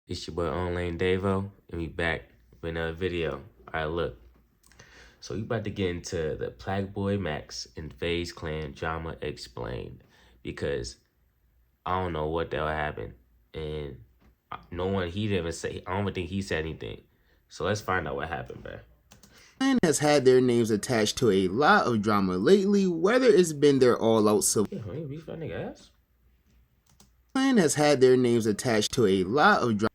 It's your boy Ownlane Davo, and we back with another video. Alright, look. So we about to get into the PlaqueBoyMax and Faze Clan drama explained, because I don't know what the hell happened, and no one, he didn't even say, I don't even think he said anything. So let's find out what happened, bro. Clan has had their names attached to a lot of drama lately, whether it's been their all-out civil. Yeah, honey, beef that nigga ass. Clan has had their names attached to a lot of drama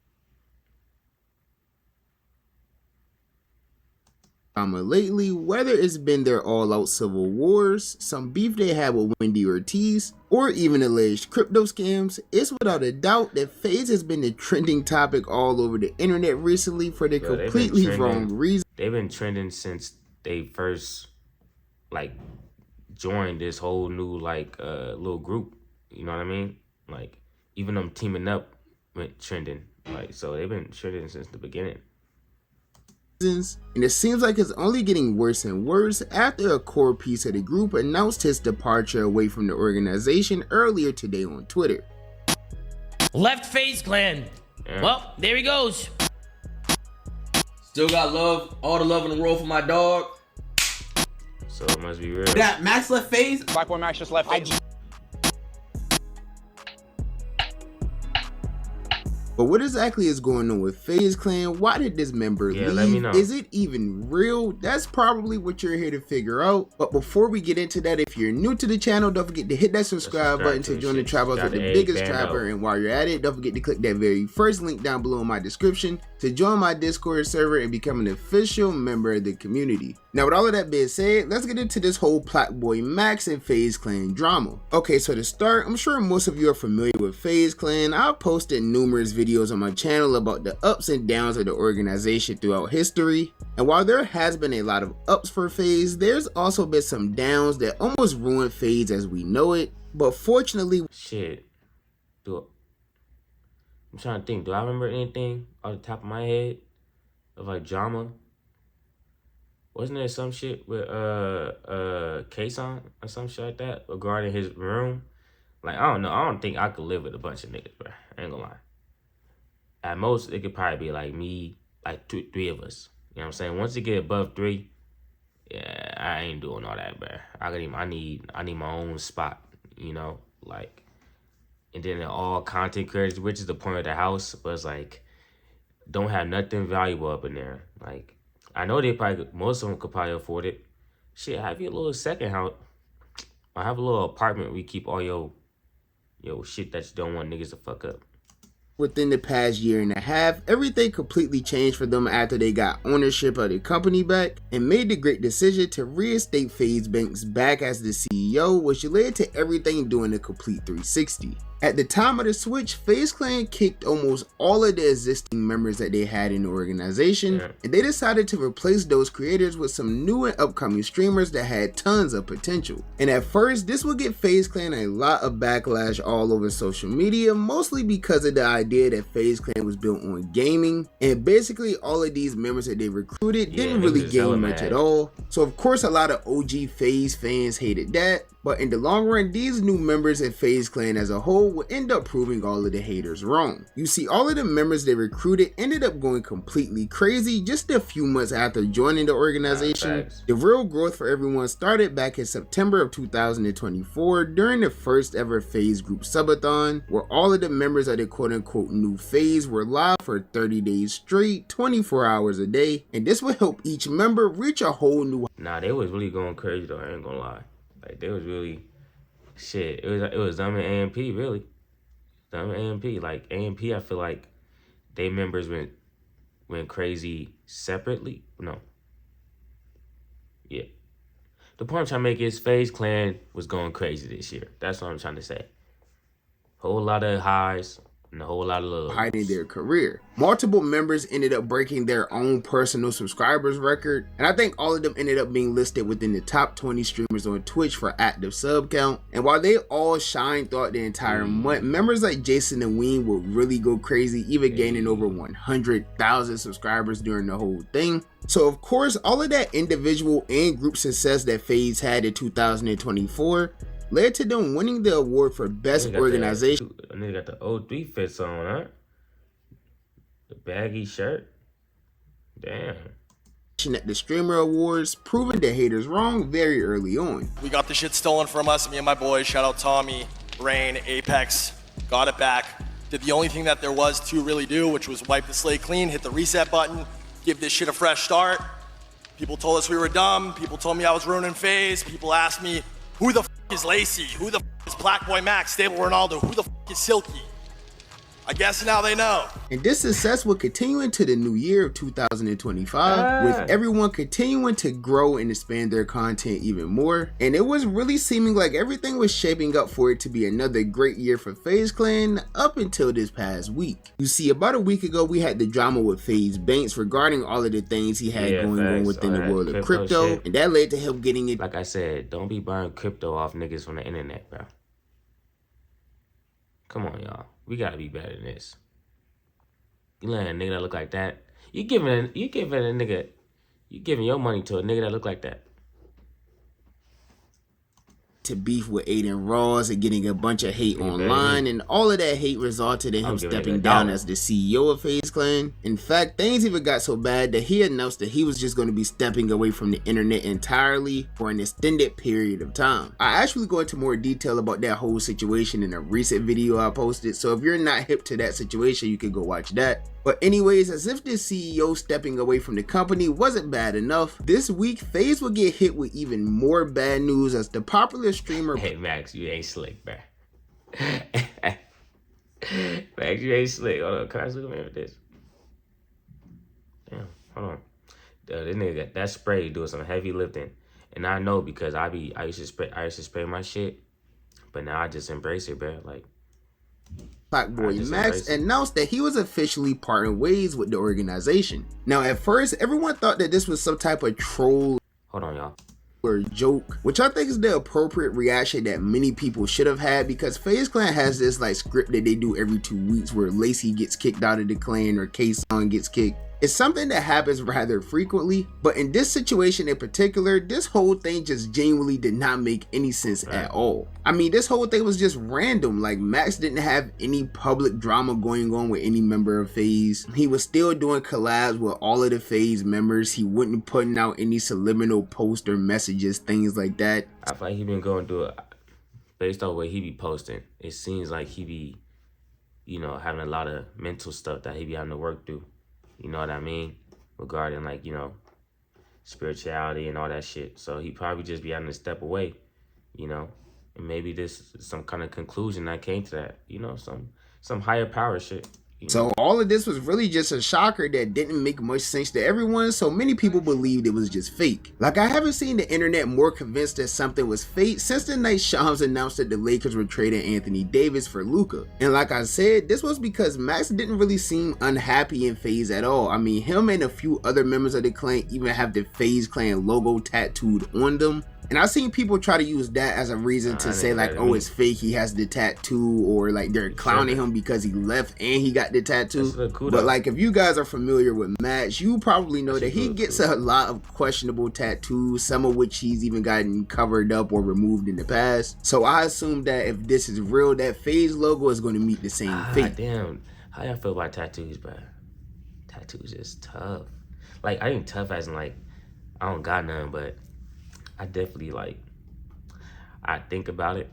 lately, whether it's been their all-out civil wars, some beef they had with Wendy Ortiz, or even alleged crypto scams. It's without a doubt that Faze has been the trending topic all over the internet recently for the completely wrong reason. They've been trending since they first joined this whole new little group. You know what I mean? Like, even them teaming up went trending. So they've been trending since the beginning. And it seems like it's only getting worse and worse after a core piece of the group announced his departure away from the organization earlier today on Twitter. Left Faze Clan. Yeah. Well, there he goes. Still got love, all the love in the world for my dog. So it must be real. That Max left Faze. PlaqueBoyMax just left Faze. But what exactly is going on with Faze Clan? Why did this member leave? Let me know. Is it even real? That's probably what you're here to figure out. But before we get into that, if you're new to the channel, don't forget to hit that subscribe button to join the trap house with the biggest trapper. And while you're at it, don't forget to click that very first link down below in my description to join my Discord server and become an official member of the community. Now, with all of that being said, let's get into this whole PlaqueBoyMax and Faze Clan drama. Okay, so to start, I'm sure most of you are familiar with Faze Clan. I've posted numerous videos on my channel about the ups and downs of the organization throughout history. And while there has been a lot of ups for Faze, there's also been some downs that almost ruined Faze as we know it. But fortunately, shit. I'm trying to think. Do I remember anything off the top of my head of drama? Wasn't there some shit with Kason or some shit like that regarding his room? I don't know. I don't think I could live with a bunch of niggas, bro. I ain't gonna lie. At most, it could probably be me, three of us. You know what I'm saying? Once you get above 3, yeah, I ain't doing all that, bro. I need my own spot, you know, and then all content creators, which is the point of the house, but it's don't have nothing valuable up in there. I know most of them could probably afford it. Shit, have your little second house. I have a little apartment where you keep all your shit that you don't want niggas to fuck up. Within the past year and a half, everything completely changed for them after they got ownership of the company back and made the great decision to reinstate Faze Banks back as the CEO, which led to everything doing a complete 360. At the time of the switch, Faze Clan kicked almost all of the existing members that they had in the organization, and they decided to replace those creators with some new and upcoming streamers that had tons of potential. And at first, this would give Faze Clan a lot of backlash all over social media, mostly because of the idea that Faze Clan was built on gaming, and basically all of these members that they recruited didn't really game much at all. So of course, a lot of OG Faze fans hated that. But in the long run, these new members and Faze Clan as a whole will end up proving all of the haters wrong. You see, all of the members they recruited ended up going completely crazy just a few months after joining the organization. The real growth for everyone started back in September of 2024 during the first ever Faze group subathon, where all of the members of the quote-unquote new Faze were live for 30 days straight, 24 hours a day, and this would help each member reach a whole new. Nah, they was really going crazy though, I ain't gonna lie. They was really, shit, it was them and AMP, really. Them and AMP. AMP, I feel like they members went crazy separately. No. Yeah. The point I'm trying to make is Faze Clan was going crazy this year. That's what I'm trying to say. Whole lot of highs and a whole lot of lows. Hiding their career. Multiple members ended up breaking their own personal subscribers record, and I think all of them ended up being listed within the top 20 streamers on Twitch for active sub count. And while they all shined throughout the entire month, members like Jason and Ween would really go crazy, even gaining over 100,000 subscribers during the whole thing. So of course, all of that individual and group success that Faze had in 2024 led to them winning the award for best organization. And they got the 03 fits on, huh? The baggy shirt? Damn. At the Streamer Awards, proving the haters wrong very early on. We got the shit stolen from us, me and my boys. Shout out Tommy, Rain, Apex. Got it back. Did the only thing that there was to really do, which was wipe the slate clean, hit the reset button, give this shit a fresh start. People told us we were dumb. People told me I was ruining Faze. People asked me, who the f is Lacey? Who the f is PlaqueBoyMax, Stable Ronaldo? Who the f is Silky? I guess now they know. And this success will continue into the new year of 2025, with everyone continuing to grow and expand their content even more. And it was really seeming like everything was shaping up for it to be another great year for Faze Clan up until this past week. You see, about a week ago, we had the drama with Faze Banks regarding all of the things he had going on within the world of crypto, and that led to him getting it. Like I said, don't be buying crypto off niggas from the internet, bro. Come on, y'all. We gotta be better than this. You letting a nigga that look like that? You giving your money to a nigga that look like that? To beef with Aiden Ross and getting a bunch of hate online, and all of that hate resulted in him stepping down as the CEO of Faze Clan. In fact, things even got so bad that he announced that he was just going to be stepping away from the internet entirely for an extended period of time. I actually go into more detail about that whole situation in a recent video I posted, so if you're not hip to that situation, you can go watch that. But anyways, as if this CEO stepping away from the company wasn't bad enough, this week Faze will get hit with even more bad news as the popular streamer— Hey Max, you ain't slick, bruh. Max, you ain't slick. Hold on, can I look at this? Damn, hold on. This nigga got that spray doing some heavy lifting. And I know because I used to spray my shit, but now I just embrace it, bruh. Like, PlaqueBoyMax announced that he was officially parting ways with the organization. Now, at first, everyone thought that this was some type of troll or joke, which I think is the appropriate reaction that many people should have had, because Faze Clan has this like script that they do every 2 weeks where Lacey gets kicked out of the clan or K-Song gets kicked. It's something that happens rather frequently, but in this situation in particular, this whole thing just genuinely did not make any sense at all. I mean, this whole thing was just random. Like, Max didn't have any public drama going on with any member of Faze. He was still doing collabs with all of the Faze members. He wasn't putting out any subliminal posts or messages, things like that. I feel like he been going through it based on what he be posting. It seems like he be, you know, having a lot of mental stuff that he be having to work through. You know what I mean? Regarding, like, you know, spirituality and all that shit. So he probably just be having to step away, you know? And maybe this is some kind of conclusion that came to that, you know, some higher power shit. So all of this was really just a shocker that didn't make much sense to everyone, so many people believed it was just fake. Like, I haven't seen the internet more convinced that something was fake since the night Shams announced that the Lakers were trading Anthony Davis for Luka. And like I said, this was because Max didn't really seem unhappy in Faze at all. I mean, him and a few other members of the clan even have the Faze Clan logo tattooed on them. And I've seen people try to use that as a reason to say like, oh, it's fake, he has the tattoo, or like they're clowning him because he left and he got the tattoo. But like, if you guys are familiar with Max, you probably know that he gets a lot of questionable tattoos, some of which he's even gotten covered up or removed in the past. So I assume that if this is real, that Faze logo is going to meet the same fate. Damn, how y'all feel about tattoos, bro? Tattoos is tough. Like, I ain't tough as in like, I don't got none, but I definitely, like, I think about it,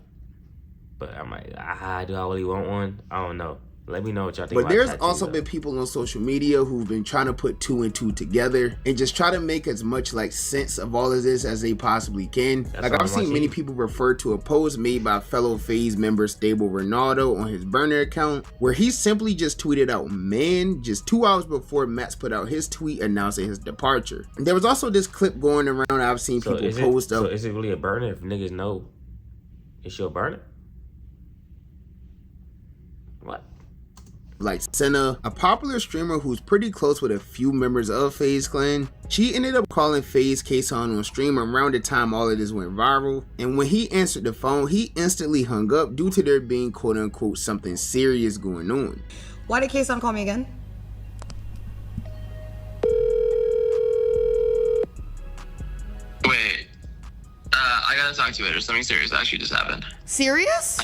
but I'm like, do I really want one? I don't know. Let me know what y'all think. But there's also been people on social media who've been trying to put 2 and 2 together and just try to make as much like sense of all of this as they possibly can. Like, I've seen many people refer to a post made by fellow Faze member Stable Ronaldo on his burner account, where he simply just tweeted out "man" just 2 hours before Max put out his tweet announcing his departure. And there was also this clip going around I've seen people post So is it really a burner if niggas know it's your burner? What? Like Senna, a popular streamer who's pretty close with a few members of Faze Clan. She ended up calling Faze K-Son on stream around the time all of this went viral, and when he answered the phone, he instantly hung up due to there being quote unquote something serious going on. Why did K-Son call me again? Wait, I gotta talk to you later. Something serious actually just happened. Serious?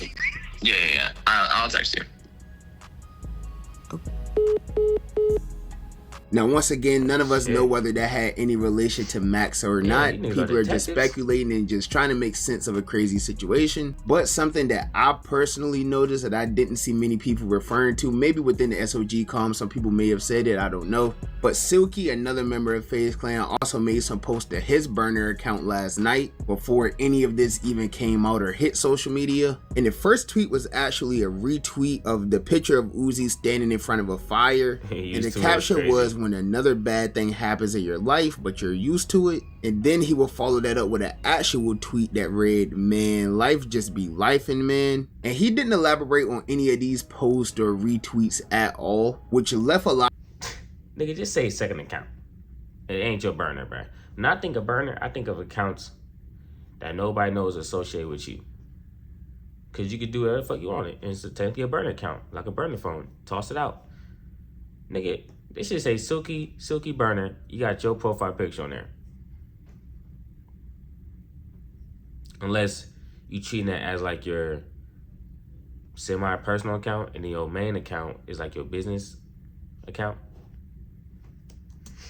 Yeah. I'll text you. Now, once again, none of us know whether that had any relation to Max or not. People are just speculating and just trying to make sense of a crazy situation. But something that I personally noticed that I didn't see many people referring to, maybe within the SOG comm, some people may have said it, I don't know. But Silky, another member of Faze Clan, also made some posts to his burner account last night before any of this even came out or hit social media. And the first tweet was actually a retweet of the picture of Uzi standing in front of a fire. And the caption was, "When another bad thing happens in your life, but you're used to it." And then he will follow that up with an actual tweet that read, "Man, life just be lifing, man." And he didn't elaborate on any of these posts or retweets at all, which left a lot. Nigga, just say second account. It ain't your burner, bro. When I think of burner, I think of accounts that nobody knows associated with you. Cause you could do whatever the fuck you want it. And it's technically a burner account, like a burner phone. Toss it out. Nigga, they should say Silky burner. You got your profile picture on there. Unless you treating it as like your semi-personal account and then your main account is like your business account.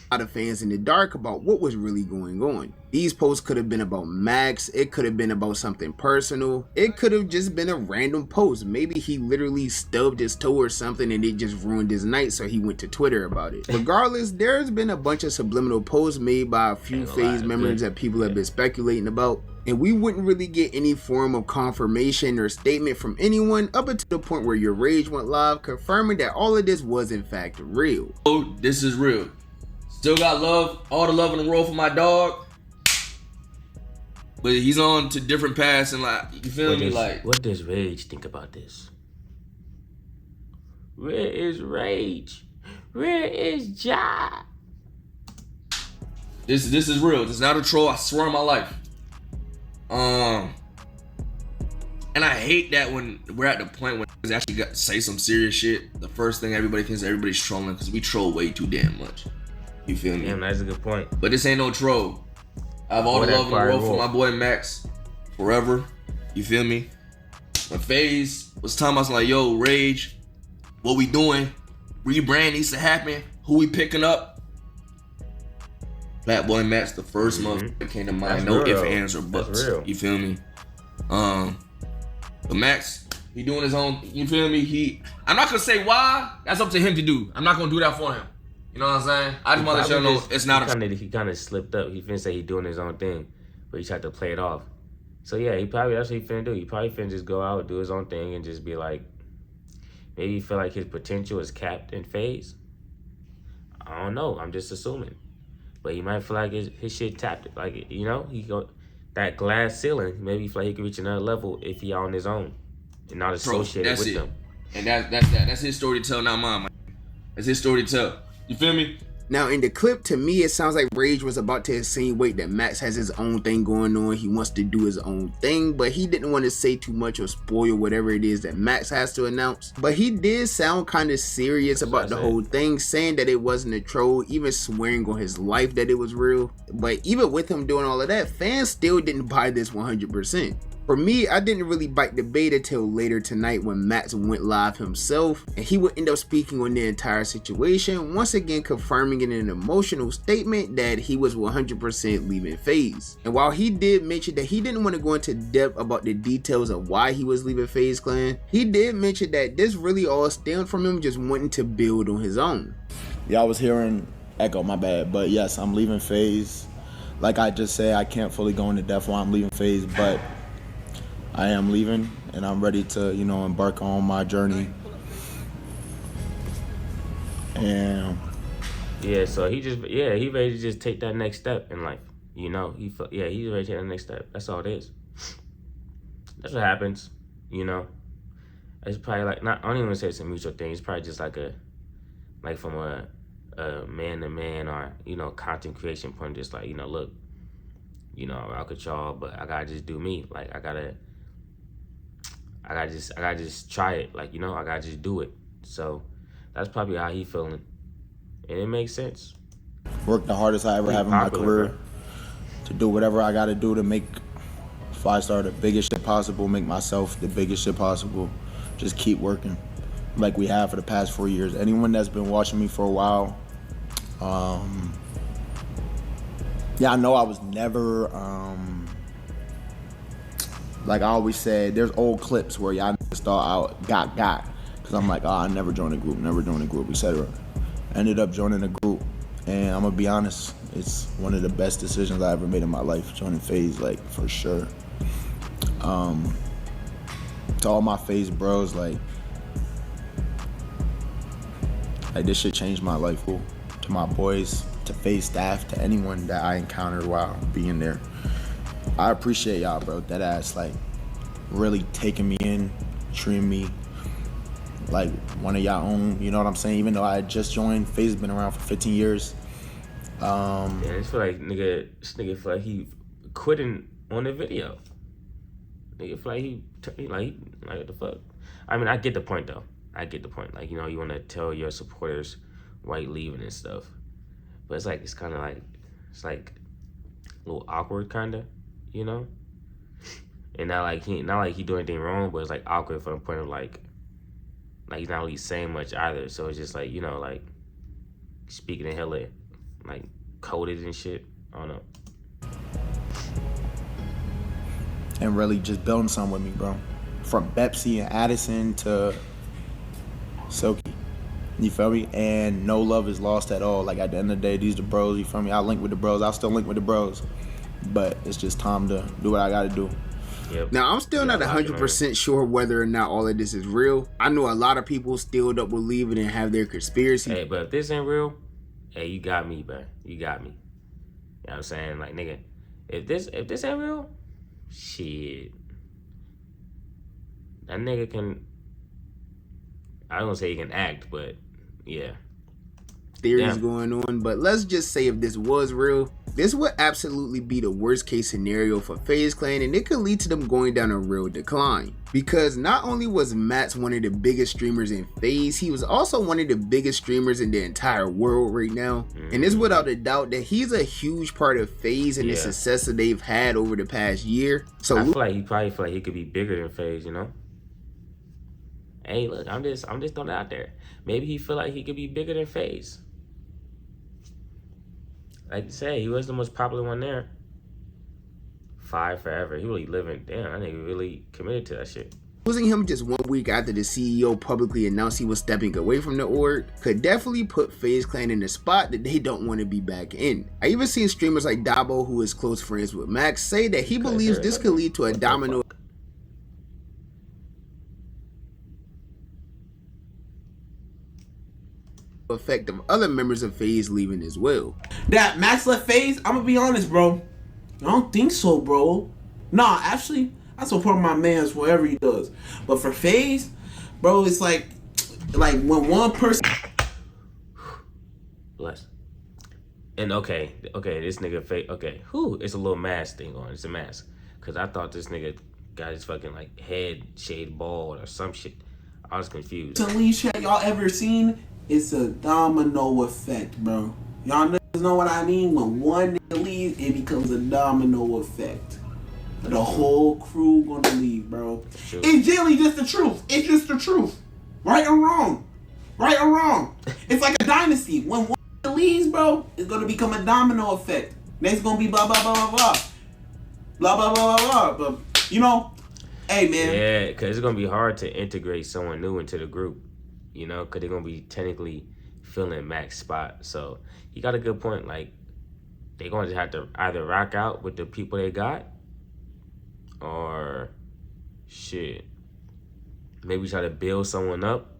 A lot of fans in the dark about what was really going on. These posts could have been about Max, it could have been about something personal, it could have just been a random post. Maybe he literally stubbed his toe or something and it just ruined his night, so he went to Twitter about it. Regardless, there's been a bunch of subliminal posts made by a few Faze members that people have been speculating about, and we wouldn't really get any form of confirmation or statement from anyone up until the point where your Rage went live confirming that all of this was in fact real. Oh, this is real. Still got love, all the love in the world for my dog. But he's on to different paths and like, you feel me? Like, what does Rage think about this? Where is Rage? Where is Ja? This is real. This is not a troll, I swear on my life. And I hate that when we're at the point when we actually got to say some serious shit, the first thing everybody thinks everybody's trolling, because we troll way too damn much. You feel me? Damn, that's a good point. But this ain't no troll. I have all the love in the world for my boy Max. Forever. You feel me? When Faze was telling us like, yo, Rage, what we doing? Rebrand needs to happen. Who we picking up? PlaqueBoyMax, the first motherfucker that came to mind. No ifs, ands, or buts. You feel me? But Max, he doing his own, you feel me? I'm not gonna say why. That's up to him to do. I'm not gonna do that for him. You know what I'm saying? I just want to let y'all know it's not he kind of slipped up. He finna say he doing his own thing, but he tried to play it off. So yeah, that's what he finna do. He probably finna just go out, do his own thing, and just be like, maybe he feel like his potential is capped in Faze. I don't know. I'm just assuming, but he might feel like his shit tapped. Like, you know, he go that glass ceiling. Maybe he feel like he can reach another level if he on his own and not associated with them. And that's his story to tell, not mine. Man. That's his story to tell. You feel me? Now in the clip, to me, it sounds like Rage was about to insinuate that Max has his own thing going on. He wants to do his own thing, but he didn't want to say too much or spoil whatever it is that Max has to announce. But he did sound kind of serious about the whole thing, saying that it wasn't a troll, even swearing on his life that it was real. But even with him doing all of that, fans still didn't buy this 100%. For me, I didn't really bite the bait until later tonight when Max went live himself, and he would end up speaking on the entire situation, once again confirming in an emotional statement that he was 100% leaving Faze. And while he did mention that he didn't want to go into depth about the details of why he was leaving Faze Clan, he did mention that this really all stemmed from him just wanting to build on his own. Yeah, I was hearing echo, my bad, but yes, I'm leaving Faze. Like I just said, I can't fully go into depth why I'm leaving Faze, but I am leaving, and I'm ready to, you know, embark on my journey. And yeah, so he ready to just take that next step in life. You know, he's ready to take that next step. That's all it is. That's what happens. You know, it's probably like I don't even say it's a mutual thing. It's probably just like from a man to man or, you know, content creation point. Just like, you know, look, you know, I rock with y'all, but I gotta just do me. Like I gotta just try it. Like, you know, I gotta just do it. So that's probably how he feeling. And it makes sense. Work the hardest I ever have in my career, bro, to do whatever I gotta do to make 5-star the biggest shit possible, make myself the biggest shit possible. Just keep working. like we have for the past 4 years. Anyone that's been watching me for a while, yeah, I know I was never, like I always said, there's old clips where y'all niggas thought I got, because I'm like, oh, I never joined a group, etc. Ended up joining a group, and I'm gonna be honest, it's one of the best decisions I ever made in my life, joining Faze, like, for sure. To all my Faze bros, like this shit changed my life, fool. To my boys, to Faze staff, to anyone that I encountered while being there. I appreciate y'all, bro. That ass, like, really taking me in, treating me like one of y'all own, you know what I'm saying? Even though I just joined, Faze has been around for 15 years. Yeah, I feel like this nigga feel like he quitting on the video. Nigga feel like he like what the fuck? I mean, I get the point though. I get the point. Like, you know, you want to tell your supporters why you leaving and stuff, but it's kind of like it's like a little awkward, kind of, you know. And not like he doing anything wrong, but it's like awkward from the point of like he's not really saying much either. So it's just like, you know, like speaking in hella like coded and shit. I don't know. And really just building something with me, bro. From Bepsy and Addison to Silky. You feel me? And no love is lost at all. Like, at the end of the day, these the bros, you feel me? I link with the bros. I'll still link with the bros. But it's just time to do what I gotta do. Yep. Now, I'm still not 100% sure whether or not all of this is real. I know a lot of people still up believe it and have their conspiracy. Hey, but if this ain't real, hey, you got me, bro. You got me. You know what I'm saying? Like, nigga, if this ain't real, shit. That nigga can, I don't say he can act, but yeah. Theories going on, but let's just say if this was real, this would absolutely be the worst case scenario for Faze Clan, and it could lead to them going down a real decline. Because not only was Max one of the biggest streamers in Faze, he was also one of the biggest streamers in the entire world right now. And it's without a doubt that he's a huge part of Faze and the success that they've had over the past year. So I feel like he probably feel like he could be bigger than Faze, you know? Hey, look, I'm just throwing it out there. Maybe he feel like he could be bigger than Faze. Like you say, he was the most popular one there. 5 forever. He really living. Damn, I think he really committed to that shit. Losing him just 1 week after the CEO publicly announced he was stepping away from the org could definitely put Faze Clan in a spot that they don't want to be back in. I even seen streamers like Davo, who is close friends with Max, say that he believes this could lead to a domino effect of other members of Faze leaving as well. That Max left Faze, I'm gonna be honest, bro. I don't think so, bro. Nah, actually, I support my man's whatever he does. But for Faze, bro, it's like when one person. Bless. And okay, this nigga Faze. Okay, it's a little mask thing on. It's a mask. Cause I thought this nigga got his fucking like head shaved bald or some shit. I was confused. The least shit y'all ever seen. It's a domino effect, bro. Y'all niggas know what I mean? When one nigga leaves, it becomes a domino effect. The whole crew gonna leave, bro. Sure. It's generally just the truth. It's just the truth. Right or wrong. Right or wrong. It's like a dynasty. When one nigga leaves, bro, it's gonna become a domino effect. Next gonna be blah, blah, blah, blah, blah. Blah, blah, blah, blah, blah. But, you know, hey, man. Yeah, because it's going to be hard to integrate someone new into the group. You know, because they're going to be technically filling Max's spot. So, you got a good point. Like, they're going to have to either rock out with the people they got or, shit, maybe try to build someone up.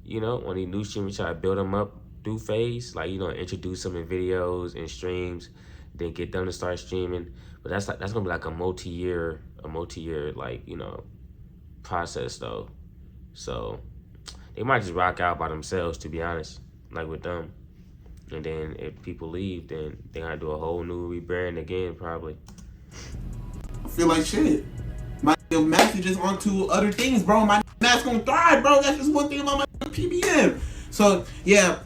You know, when these new streamers try to build them up through Faze. Like, you know, introduce them in videos and streams, then get them to start streaming. But that's going to be like a multi-year, like, you know, process, though. So, they might just rock out by themselves, to be honest, like with them. And then if people leave, then they gotta do a whole new rebrand again, probably. I feel like shit. My Max is just onto other things, bro. My Max gonna thrive, bro. That's just one thing about my PBM. So, yeah.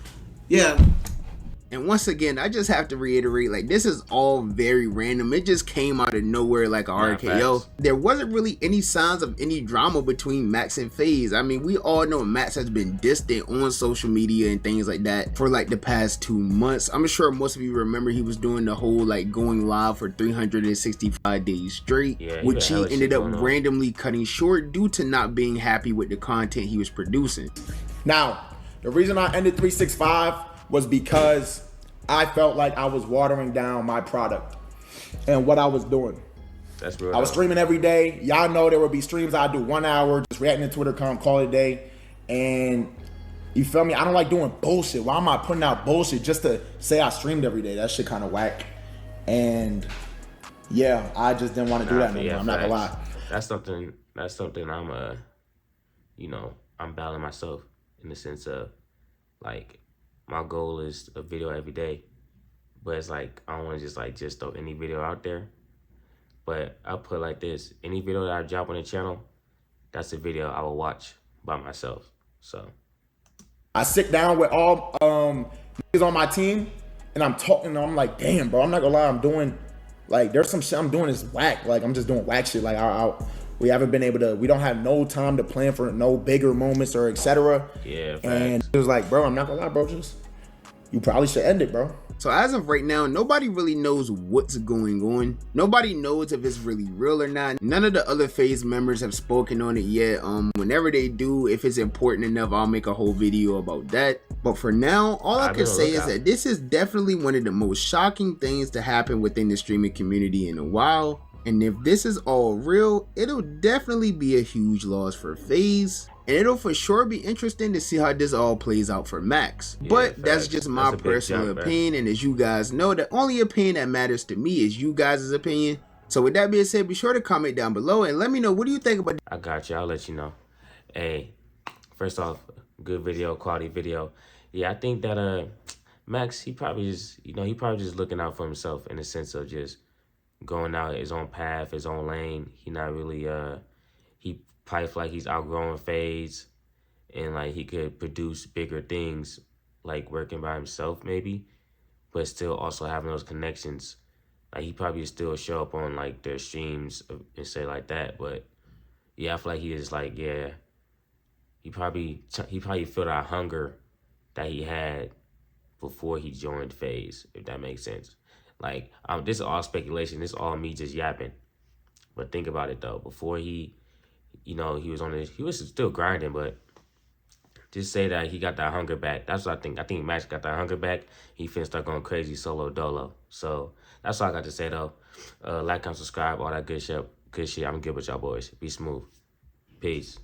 And once again, I just have to reiterate, like, this is all very random. It just came out of nowhere like a RKO. There wasn't really any signs of any drama between Max and Faze. I mean, we all know Max has been distant on social media and things like that for like the past 2 months. I'm sure most of you remember he was doing the whole like going live for 365 days straight, which he ended up randomly cutting short due to not being happy with the content he was producing. Now, the reason I ended 365 was because I felt like I was watering down my product and what I was doing. That's real. I was streaming every day. Y'all know there would be streams I'd do 1 hour, just reacting to Twitter, call it a day. And you feel me? I don't like doing bullshit. Why am I putting out bullshit just to say I streamed every day? That shit kind of whack. And yeah, I just didn't want to do that no more. I'm not gonna lie. That's something I'm you know, I'm battling myself in the sense of like my goal is a video every day, but it's like I don't want to just throw any video out there. But I'll put it like this: any video that I drop on the channel, that's a video I will watch by myself. So I sit down with all niggas on my team and I'm talking to them. I'm like, damn, bro, I'm not gonna lie, I'm doing like there's some shit I'm doing is whack. Like I'm just doing whack shit. Like we haven't been able to, we don't have no time to plan for no bigger moments or etc. Yeah, facts. And it was like, bro, I'm not gonna lie, bro, you probably should end it, bro. So as of right now, nobody really knows what's going on. Nobody knows if it's really real or not. None of the other Faze members have spoken on it yet. Whenever they do, if it's important enough, I'll make a whole video about that. But for now, all I can say is that this is definitely one of the most shocking things to happen within the streaming community in a while. And if this is all real, it'll definitely be a huge loss for Faze. And it'll for sure be interesting to see how this all plays out for Max. Yeah, but that's just my personal opinion. And as you guys know, the only opinion that matters to me is you guys' opinion. So with that being said, be sure to comment down below and let me know, what do you think about. I got you. I'll let you know. Hey, first off, good video, quality video. Yeah, I think that Max, he probably just looking out for himself in the sense of just going out his own path, his own lane. He not really he probably feel like he's outgrowing Faze and like he could produce bigger things like working by himself maybe, but still also having those connections. Like he probably still show up on like their streams and say like that. But yeah, I feel like he is like, yeah, he probably felt that hunger that he had before he joined Faze, if that makes sense. Like this is all speculation. This is all me just yapping. But think about it though. Before he was still grinding, but just say that he got that hunger back. That's what I think. I think Max got that hunger back. He finna start going crazy solo dolo. So that's all I got to say though. Like and subscribe, all that good shit. I'm good with y'all boys. Be smooth. Peace.